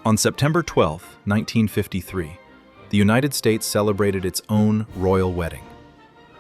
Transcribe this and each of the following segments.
On September 12, 1953, the United States celebrated its own royal wedding.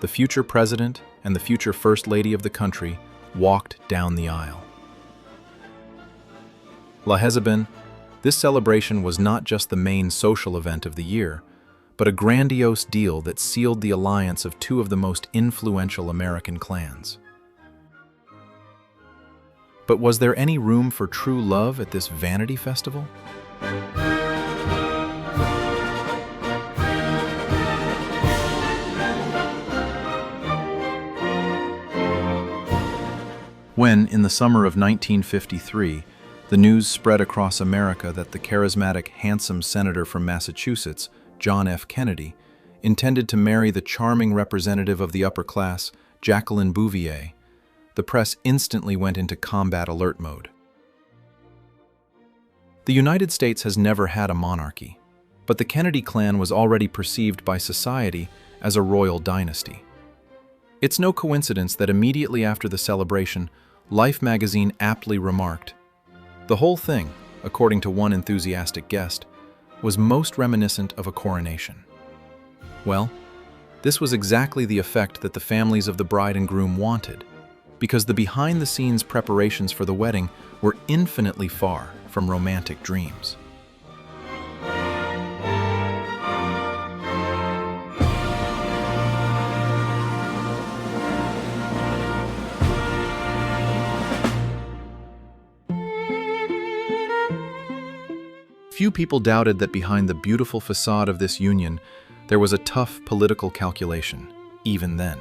The future president and the future First Lady of the country walked down the aisle. This celebration was not just the main social event of the year, but a grandiose deal that sealed the alliance of two of the most influential American clans. But was there any room for true love at this vanity festival? When, in the summer of 1953, the news spread across America that the charismatic, handsome senator from Massachusetts, John F. Kennedy, intended to marry the charming representative of the upper class, Jacqueline Bouvier, the press instantly went into combat alert mode. The United States has never had a monarchy, but the Kennedy clan was already perceived by society as a royal dynasty. It's no coincidence that immediately after the celebration, Life magazine aptly remarked, "The whole thing, according to one enthusiastic guest, was most reminiscent of a coronation." Well, this was exactly the effect that the families of the bride and groom wanted, because the behind-the-scenes preparations for the wedding were infinitely far from romantic dreams. Few people doubted that behind the beautiful facade of this union, there was a tough political calculation, even then.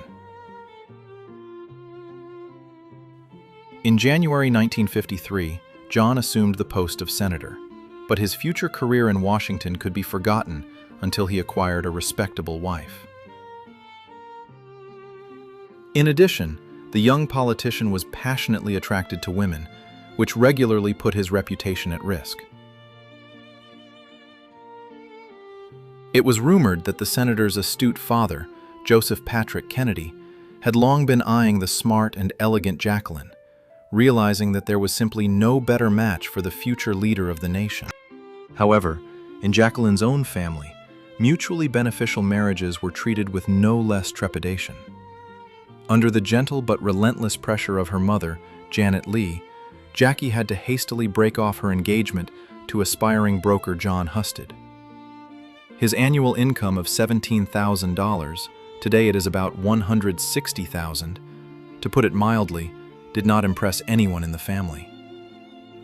In January 1953, John assumed the post of senator, but his future career in Washington could be forgotten until he acquired a respectable wife. In addition, the young politician was passionately attracted to women, which regularly put his reputation at risk. It was rumored that the senator's astute father, Joseph Patrick Kennedy, had long been eyeing the smart and elegant Jacqueline, realizing that there was simply no better match for the future leader of the nation. However, in Jacqueline's own family, mutually beneficial marriages were treated with no less trepidation. Under the gentle but relentless pressure of her mother, Janet Lee, Jackie had to hastily break off her engagement to aspiring broker John Husted. His annual income of $17,000, today it is about $160,000, to put it mildly, did not impress anyone in the family.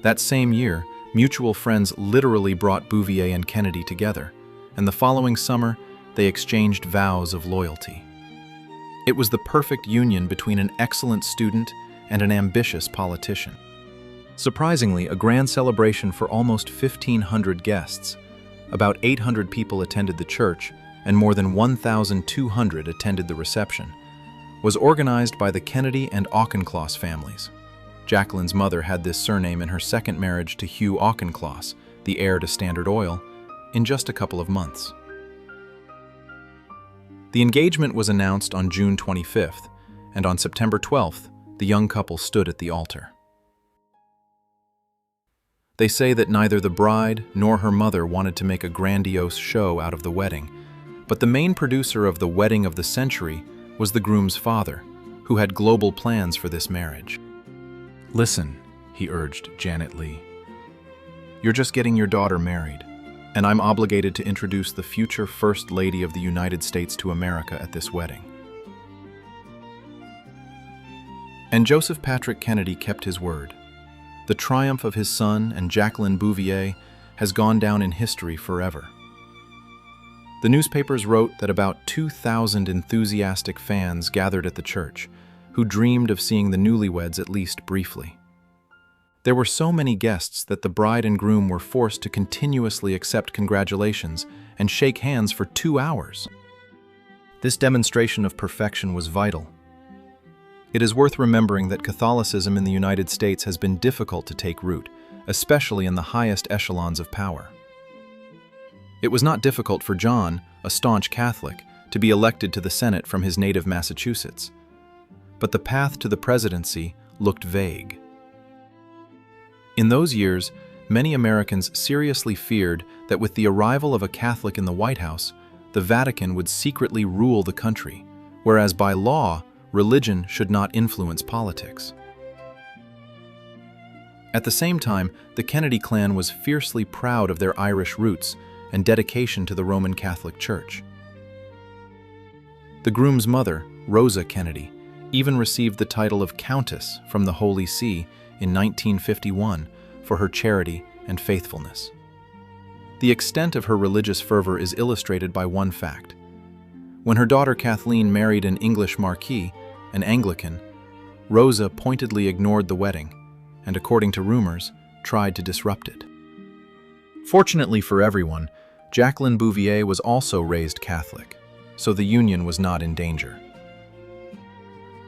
That same year, mutual friends literally brought Bouvier and Kennedy together, and the following summer, they exchanged vows of loyalty. It was the perfect union between an excellent student and an ambitious politician. Surprisingly, a grand celebration for almost 1,500 guests. About 800 people attended the church, and more than 1,200 attended the reception, was organized by the Kennedy and Auchincloss families. Jacqueline's mother had this surname in her second marriage to Hugh Auchincloss, the heir to Standard Oil, in just a couple of months. The engagement was announced on June 25th, and on September 12th, the young couple stood at the altar. They say that neither the bride nor her mother wanted to make a grandiose show out of the wedding, but the main producer of the wedding of the century was the groom's father, who had global plans for this marriage. "Listen," he urged Janet Lee. "You're just getting your daughter married, and I'm obligated to introduce the future First Lady of the United States to America at this wedding." And Joseph Patrick Kennedy kept his word. The triumph of his son and Jacqueline Bouvier has gone down in history forever. The newspapers wrote that about 2,000 enthusiastic fans gathered at the church, who dreamed of seeing the newlyweds at least briefly. There were so many guests that the bride and groom were forced to continuously accept congratulations and shake hands for 2 hours. This demonstration of perfection was vital. It is worth remembering that Catholicism in the United States has been difficult to take root, especially in the highest echelons of power. It was not difficult for John, a staunch Catholic, to be elected to the Senate from his native Massachusetts. But the path to the presidency looked vague. In those years, many Americans seriously feared that with the arrival of a Catholic in the White House, the Vatican would secretly rule the country, whereas by law, religion should not influence politics. At the same time, the Kennedy clan was fiercely proud of their Irish roots and dedication to the Roman Catholic Church. The groom's mother, Rosa Kennedy, even received the title of Countess from the Holy See in 1951 for her charity and faithfulness. The extent of her religious fervor is illustrated by one fact. When her daughter Kathleen married an English marquis, an Anglican, Rosa pointedly ignored the wedding and, according to rumors, tried to disrupt it. Fortunately for everyone, Jacqueline Bouvier was also raised Catholic, so the union was not in danger.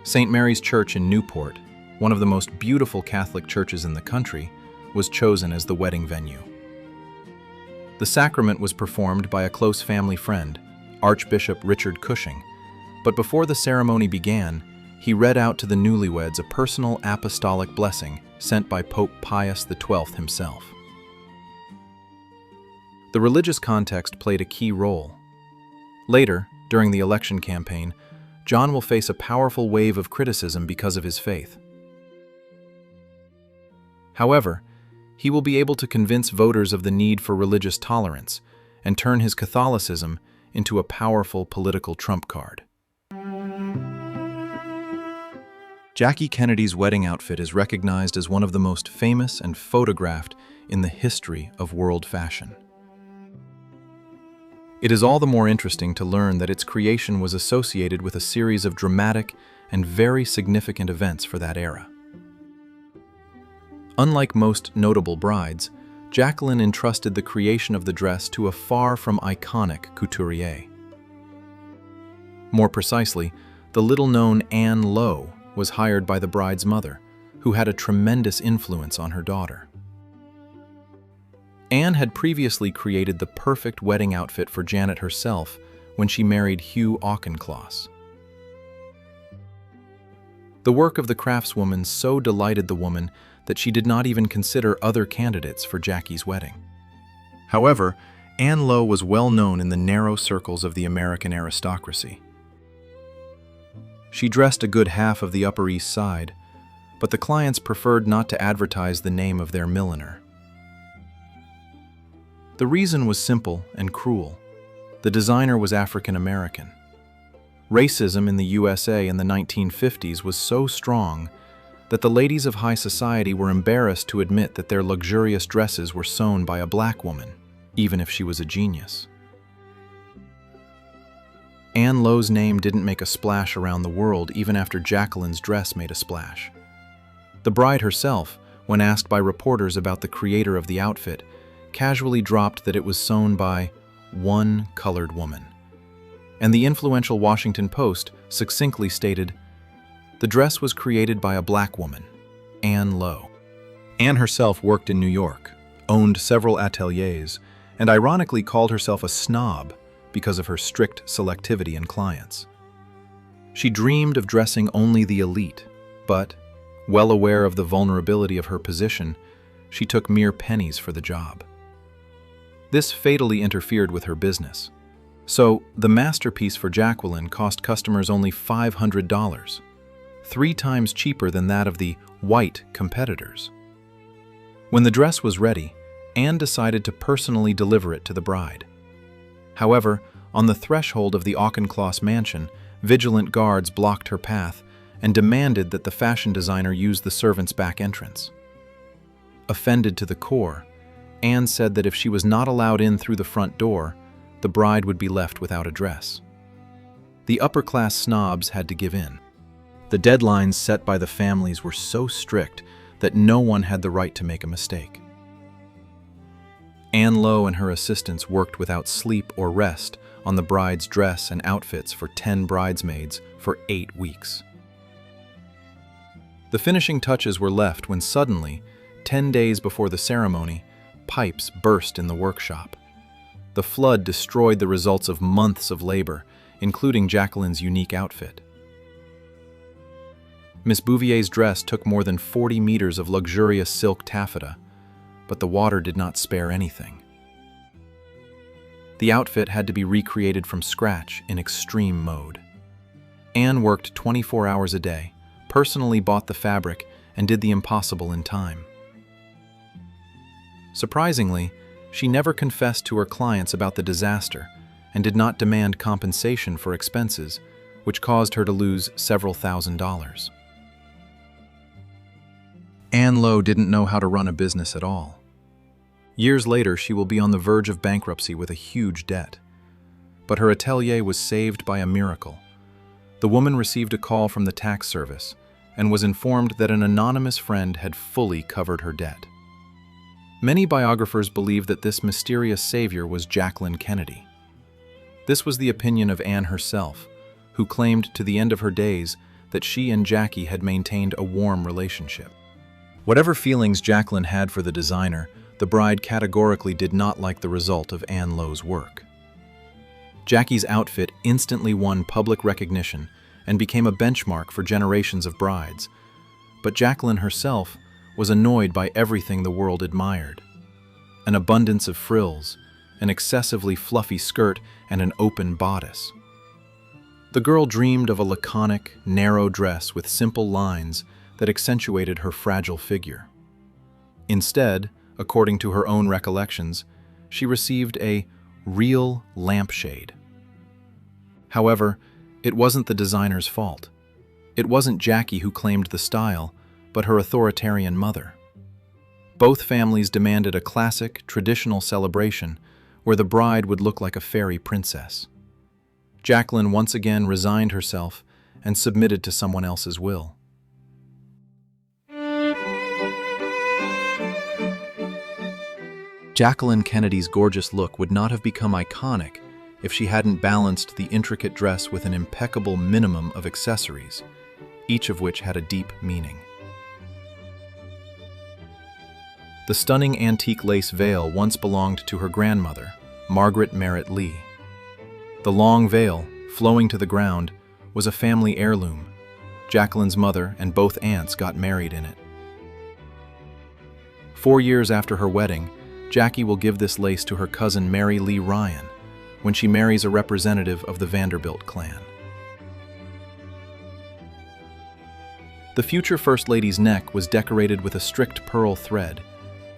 St. Mary's Church in Newport, one of the most beautiful Catholic churches in the country, was chosen as the wedding venue. The sacrament was performed by a close family friend, Archbishop Richard Cushing, but before the ceremony began, he read out to the newlyweds a personal apostolic blessing sent by Pope Pius XII himself. The religious context played a key role. Later, during the election campaign, John will face a powerful wave of criticism because of his faith. However, he will be able to convince voters of the need for religious tolerance and turn his Catholicism into a powerful political trump card. Jackie Kennedy's wedding outfit is recognized as one of the most famous and photographed in the history of world fashion. It is all the more interesting to learn that its creation was associated with a series of dramatic and very significant events for that era. Unlike most notable brides, Jacqueline entrusted the creation of the dress to a far from iconic couturier. More precisely, the little-known Ann Lowe was hired by the bride's mother, who had a tremendous influence on her daughter. Anne had previously created the perfect wedding outfit for Janet herself when she married Hugh Auchincloss. The work of the craftswoman so delighted the woman that she did not even consider other candidates for Jackie's wedding. However, Ann Lowe was well known in the narrow circles of the American aristocracy. She dressed a good half of the Upper East Side, but the clients preferred not to advertise the name of their milliner. The reason was simple and cruel. The designer was African American. Racism in the USA in the 1950s was so strong that the ladies of high society were embarrassed to admit that their luxurious dresses were sewn by a black woman, even if she was a genius. Ann Lowe's name didn't make a splash around the world even after Jacqueline's dress made a splash. The bride herself, when asked by reporters about the creator of the outfit, casually dropped that it was sewn by one colored woman. And the influential Washington Post succinctly stated, "The dress was created by a black woman, Ann Lowe." Ann herself worked in New York, owned several ateliers, and ironically called herself a snob because of her strict selectivity in clients. She dreamed of dressing only the elite, but, well aware of the vulnerability of her position, she took mere pennies for the job. This fatally interfered with her business. So, the masterpiece for Jacqueline cost customers only $500, 3 times cheaper than that of the white competitors. When the dress was ready, Anne decided to personally deliver it to the bride. However, on the threshold of the Auchincloss mansion, vigilant guards blocked her path and demanded that the fashion designer use the servants' back entrance. Offended to the core, Anne said that if she was not allowed in through the front door, the bride would be left without a dress. The upper-class snobs had to give in. The deadlines set by the families were so strict that no one had the right to make a mistake. Ann Lowe and her assistants worked without sleep or rest on the bride's dress and outfits for 10 bridesmaids for 8 weeks. The finishing touches were left when suddenly, 10 days before the ceremony, pipes burst in the workshop. The flood destroyed the results of months of labor, including Jacqueline's unique outfit. Miss Bouvier's dress took more than 40 meters of luxurious silk taffeta, but the water did not spare anything. The outfit had to be recreated from scratch in extreme mode. Anne worked 24 hours a day, personally bought the fabric, and did the impossible in time. Surprisingly, she never confessed to her clients about the disaster and did not demand compensation for expenses, which caused her to lose several $1,000s. Ann Lowe didn't know how to run a business at all. Years later, she will be on the verge of bankruptcy with a huge debt. But her atelier was saved by a miracle. The woman received a call from the tax service and was informed that an anonymous friend had fully covered her debt. Many biographers believe that this mysterious savior was Jacqueline Kennedy. This was the opinion of Anne herself, who claimed to the end of her days that she and Jackie had maintained a warm relationship. Whatever feelings Jacqueline had for the designer, the bride categorically did not like the result of Ann Lowe's work. Jackie's outfit instantly won public recognition and became a benchmark for generations of brides, but Jacqueline herself was annoyed by everything the world admired: an abundance of frills, an excessively fluffy skirt, and an open bodice. The girl dreamed of a laconic, narrow dress with simple lines that accentuated her fragile figure. Instead, according to her own recollections, she received a real lampshade. However, it wasn't the designer's fault. It wasn't Jackie who claimed the style, but her authoritarian mother. Both families demanded a classic, traditional celebration where the bride would look like a fairy princess. Jacqueline once again resigned herself and submitted to someone else's will. Jacqueline Kennedy's gorgeous look would not have become iconic if she hadn't balanced the intricate dress with an impeccable minimum of accessories, each of which had a deep meaning. The stunning antique lace veil once belonged to her grandmother, Margaret Merritt Lee. The long veil, flowing to the ground, was a family heirloom. Jacqueline's mother and both aunts got married in it. 4 years after her wedding, Jackie will give this lace to her cousin Mary Lee Ryan when she marries a representative of the Vanderbilt clan. The future First Lady's neck was decorated with a strict pearl thread,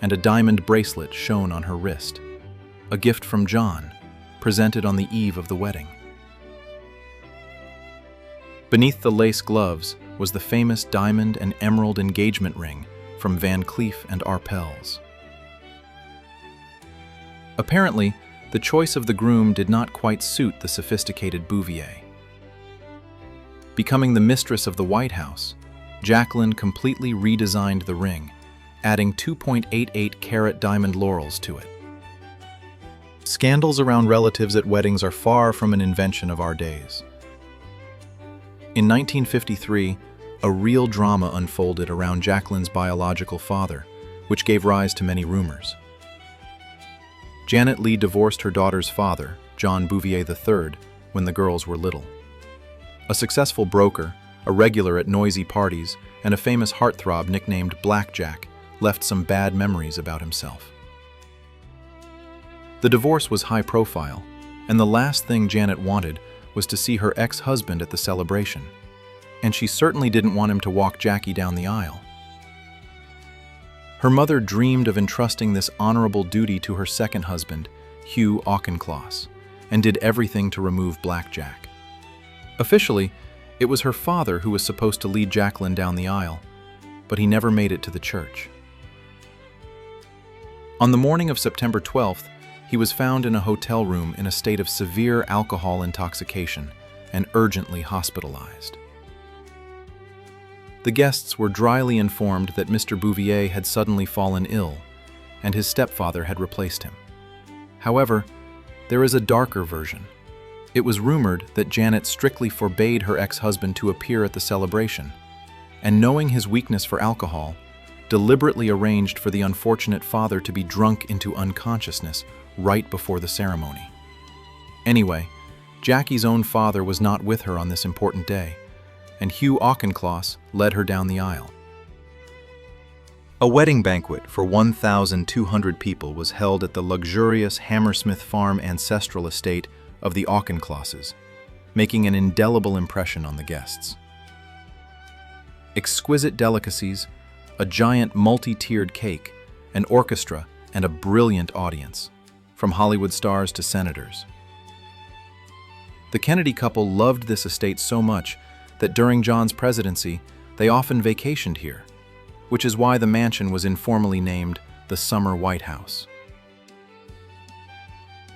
and a diamond bracelet shone on her wrist, a gift from John, presented on the eve of the wedding. Beneath the lace gloves was the famous diamond and emerald engagement ring from Van Cleef and Arpels. Apparently, the choice of the groom did not quite suit the sophisticated Bouvier. Becoming the mistress of the White House, Jacqueline completely redesigned the ring, adding 2.88-carat diamond laurels to it. Scandals around relatives at weddings are far from an invention of our days. In 1953, a real drama unfolded around Jacqueline's biological father, which gave rise to many rumors. Janet Lee divorced her daughter's father, John Bouvier III, when the girls were little. A successful broker, a regular at noisy parties, and a famous heartthrob nicknamed Blackjack left some bad memories about himself. The divorce was high profile, and the last thing Janet wanted was to see her ex-husband at the celebration, and she certainly didn't want him to walk Jackie down the aisle. Her mother dreamed of entrusting this honorable duty to her second husband, Hugh Auchinclosses, and did everything to remove Blackjack. Officially, it was her father who was supposed to lead Jacqueline down the aisle, but he never made it to the church. On the morning of September 12th, he was found in a hotel room in a state of severe alcohol intoxication and urgently hospitalized. The guests were dryly informed that Mr. Bouvier had suddenly fallen ill, and his stepfather had replaced him. However, there is a darker version. It was rumored that Janet strictly forbade her ex-husband to appear at the celebration, and knowing his weakness for alcohol, deliberately arranged for the unfortunate father to be drunk into unconsciousness right before the ceremony. Anyway, Jackie's own father was not with her on this important day, and Hugh Auchinclosses led her down the aisle. A wedding banquet for 1,200 people was held at the luxurious Hammersmith farm ancestral estate of the Auchinclosses, making an indelible impression on the guests. Exquisite delicacies, a giant multi-tiered cake, an orchestra, and a brilliant audience, from Hollywood stars to senators. The Kennedy couple loved this estate so much that during John's presidency, they often vacationed here, which is why the mansion was informally named the Summer White House.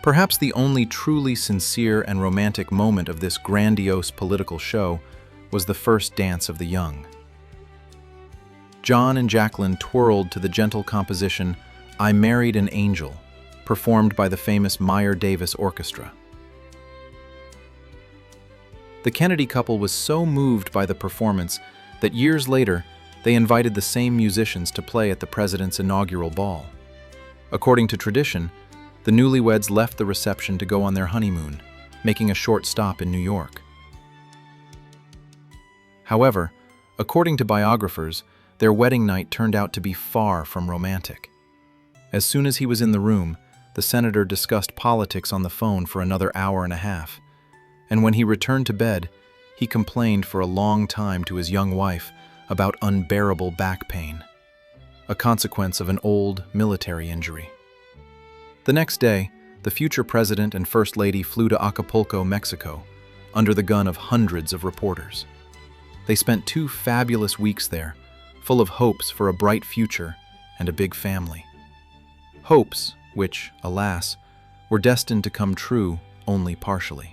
Perhaps the only truly sincere and romantic moment of this grandiose political show was the first dance of the young. John and Jacqueline twirled to the gentle composition "I Married an Angel," performed by the famous Meyer Davis Orchestra. The Kennedy couple was so moved by the performance that years later, they invited the same musicians to play at the president's inaugural ball. According to tradition, the newlyweds left the reception to go on their honeymoon, making a short stop in New York. However, according to biographers, their wedding night turned out to be far from romantic. As soon as he was in the room, the senator discussed politics on the phone for another hour and a half, and when he returned to bed, he complained for a long time to his young wife about unbearable back pain, a consequence of an old military injury. The next day, the future president and first lady flew to Acapulco, Mexico, under the gun of hundreds of reporters. They spent 2 fabulous weeks there, full of hopes for a bright future and a big family. Hopes which, alas, were destined to come true only partially.